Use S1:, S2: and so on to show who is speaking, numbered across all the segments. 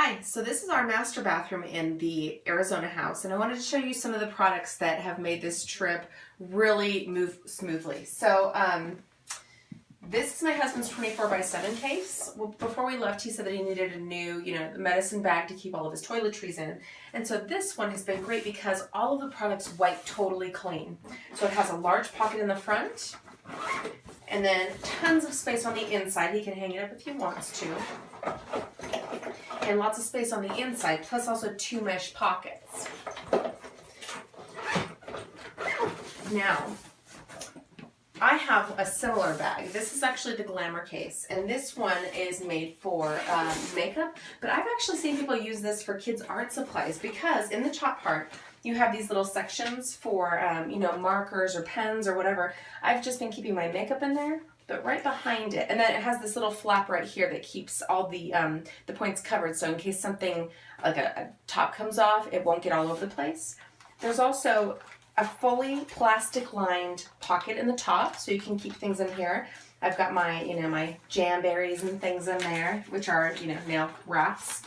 S1: Hi, so this is our master bathroom in the Arizona house, and I wanted to show you some of the products that have made this trip really move smoothly. So this is my husband's 24/7 case. Well, before we left, he said that he needed a new, medicine bag to keep all of his toiletries in. And so this one has been great because all of the products wipe totally clean. So it has a large pocket in the front, and then tons of space on the inside. He can hang it up if he wants to. And lots of space on the inside, plus also 2 mesh pockets. Now, I have a similar bag. This is actually the Glamour case, and this one is made for makeup, but I've actually seen people use this for kids' art supplies because in the top part, you have these little sections for, markers or pens or whatever. I've just been keeping my makeup in there. But right behind it, and then it has this little flap right here that keeps all the points covered, so in case something like a top comes off, it won't get all over the place. There's also a fully plastic lined pocket in the top, so you can keep things in here. I've got my, my jam berries and things in there, which are, nail wraps.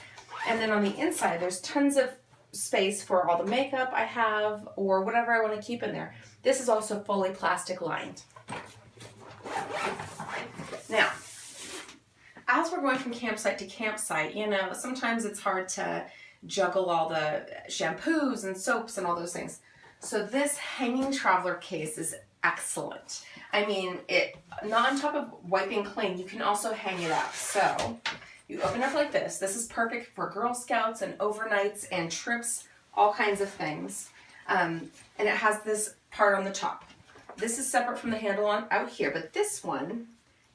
S1: And then on the inside, there's tons of space for all the makeup I have or whatever I want to keep in there. This is also fully plastic lined. Now, as we're going from campsite to campsite, sometimes it's hard to juggle all the shampoos and soaps and all those things. So this hanging traveler case is excellent. I mean, not on top of wiping clean, you can also hang it up. So you open it up like this. This is perfect for Girl Scouts and overnights and trips, all kinds of things. And it has this part on the top. This is separate from the handle out here, but this one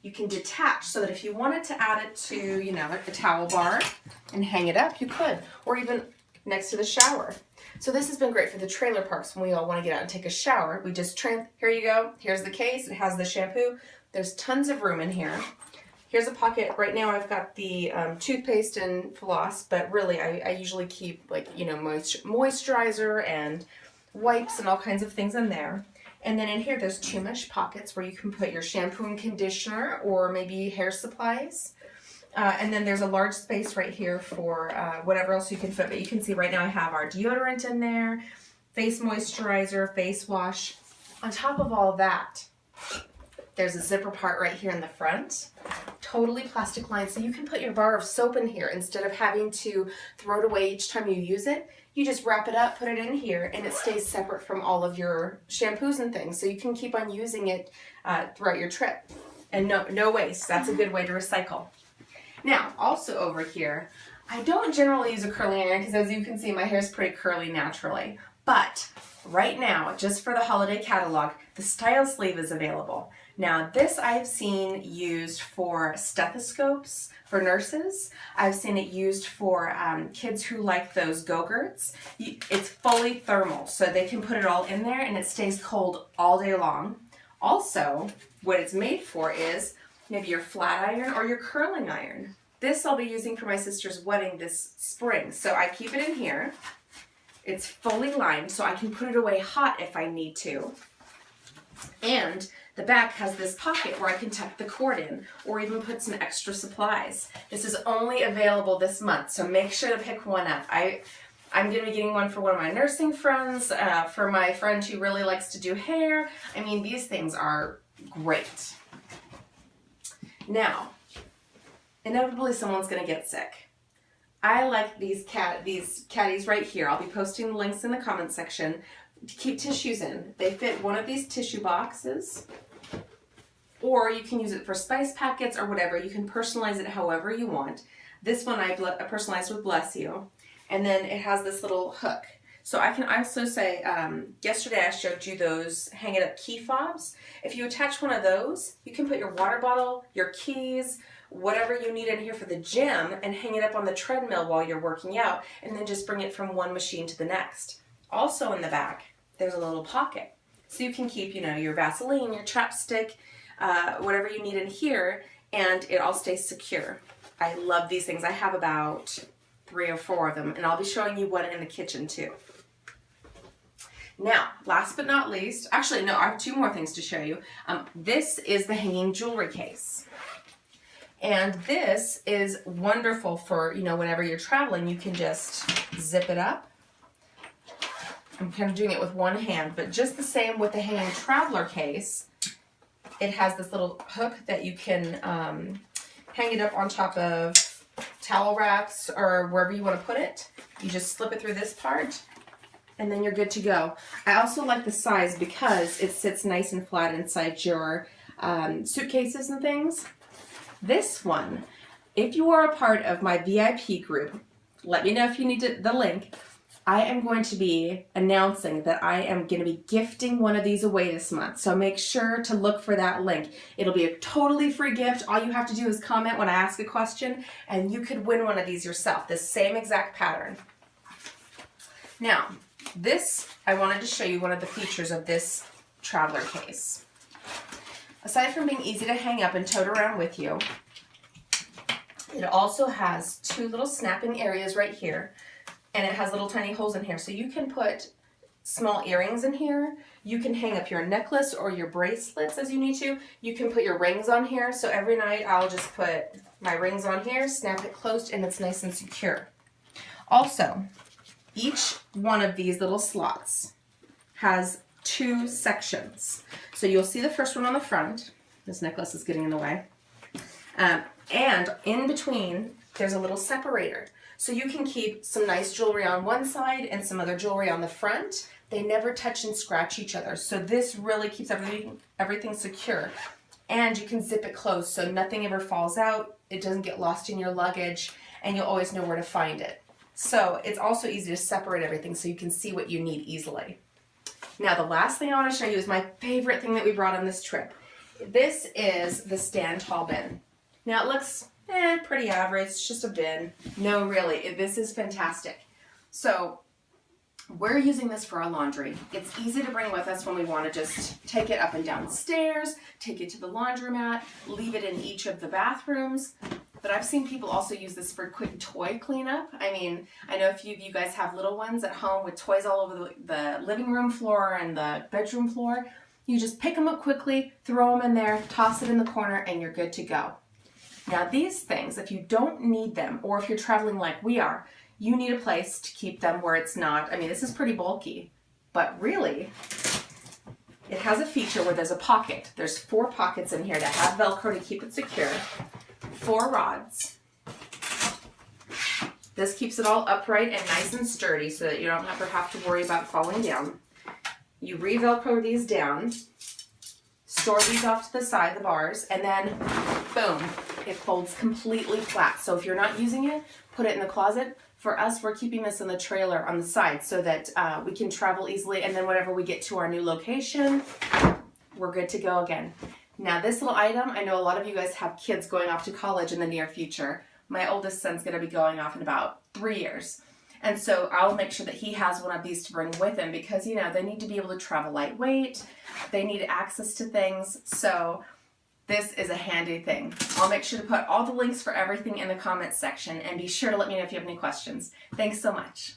S1: you can detach so that if you wanted to add it to, like the towel bar and hang it up, you could, or even next to the shower. So this has been great for the trailer parks when we all want to get out and take a shower. We just here you go. Here's the case. It has the shampoo. There's tons of room in here. Here's a pocket. Right now I've got the toothpaste and floss, but really I usually keep moisturizer and wipes and all kinds of things in there. And then in here, there's 2 mesh pockets where you can put your shampoo and conditioner or maybe hair supplies. And then there's a large space right here for whatever else you can fit. But you can see right now I have our deodorant in there, face moisturizer, face wash. On top of all that, there's a zipper part right here in the front. Totally plastic lined, so you can put your bar of soap in here instead of having to throw it away each time you use it. You just wrap it up, put it in here, and it stays separate from all of your shampoos and things, so you can keep on using it throughout your trip. And no waste. That's a good way to recycle. Now, also over here, I don't generally use a curling iron because as you can see, my hair is pretty curly naturally. But right now, just for the holiday catalog, the style sleeve is available. Now, this I've seen used for stethoscopes for nurses. I've seen it used for kids who like those go-gurts. It's fully thermal, so they can put it all in there and it stays cold all day long. Also, what it's made for is maybe your flat iron or your curling iron. This I'll be using for my sister's wedding this spring. So I keep it in here. It's fully lined, so I can put it away hot if I need to. And the back has this pocket where I can tuck the cord in or even put some extra supplies. This is only available this month, so make sure to pick one up. I'm going to be getting one for one of my nursing friends, for my friend who really likes to do hair. I mean, these things are great. Now, inevitably someone's going to get sick. I like these Caddys right here. I'll be posting the links in the comment section to keep tissues in. They fit one of these tissue boxes, or you can use it for spice packets or whatever. You can personalize it however you want. This one I personalized with Bless You, and then it has this little hook. So I can also say, yesterday I showed you those hang it up key fobs. If you attach one of those, you can put your water bottle, your keys, whatever you need in here for the gym and hang it up on the treadmill while you're working out, and then just bring it from one machine to the next. Also in the back, there's a little pocket. So you can keep, your Vaseline, your chapstick, whatever you need in here, and it all stays secure. I love these things. I have about 3 or 4 of them, and I'll be showing you one in the kitchen too. Now, last but not least, actually no, I have 2 more things to show you. This is the hanging jewelry case. And this is wonderful for, you know, whenever you're traveling, you can just zip it up. I'm kind of doing it with one hand, but just the same with the hanging traveler case. It has this little hook that you can hang it up on top of towel racks or wherever you want to put it. You just slip it through this part and then you're good to go. I also like the size because it sits nice and flat inside your suitcases and things. This one, if you are a part of my VIP group, let me know if you need the link. I am going to be announcing that I am going to be gifting one of these away this month. So make sure to look for that link. It'll be a totally free gift. All you have to do is comment when I ask a question and you could win one of these yourself, the same exact pattern. Now, this, I wanted to show you one of the features of this traveler case. Aside from being easy to hang up and tote around with you, it also has two little snapping areas right here. And it has little tiny holes in here. So you can put small earrings in here. You can hang up your necklace or your bracelets as you need to. You can put your rings on here. So every night I'll just put my rings on here, snap it closed, and it's nice and secure. Also, each one of these little slots has two sections. So you'll see the first one on the front. This necklace is getting in the way. And in between, there's a little separator. So you can keep some nice jewelry on one side and some other jewelry on the front. They never touch and scratch each other. So this really keeps everything secure. And you can zip it closed so nothing ever falls out. It doesn't get lost in your luggage and you'll always know where to find it. So it's also easy to separate everything so you can see what you need easily. Now the last thing I want to show you is my favorite thing that we brought on this trip. This is the stand tall bin. Now it looks pretty average, it's just a bin. No, really, this is fantastic. So we're using this for our laundry. It's easy to bring with us when we want to just take it up and down stairs, take it to the laundromat, leave it in each of the bathrooms. But I've seen people also use this for quick toy cleanup. I mean, I know a few of you guys have little ones at home with toys all over the living room floor and the bedroom floor. You just pick them up quickly, throw them in there, toss it in the corner, and you're good to go. Now these things, if you don't need them, or if you're traveling like we are, you need a place to keep them where it's not, I mean, this is pretty bulky, but really, it has a feature where there's a pocket. There's 4 pockets in here that have Velcro to keep it secure, 4 rods. This keeps it all upright and nice and sturdy so that you don't ever have to worry about falling down. You re-Velcro these down, store these off to the side, the bars, and then boom, it folds completely flat. So if you're not using it, put it in the closet. For us, we're keeping this in the trailer on the side so that we can travel easily, and then whenever we get to our new location, we're good to go again. Now this little item, I know a lot of you guys have kids going off to college in the near future. My oldest son's going to be going off in about 3 years. And so I'll make sure that he has one of these to bring with him because, you know, they need to be able to travel lightweight. They need access to things. So this is a handy thing. I'll make sure to put all the links for everything in the comments section and be sure to let me know if you have any questions. Thanks so much.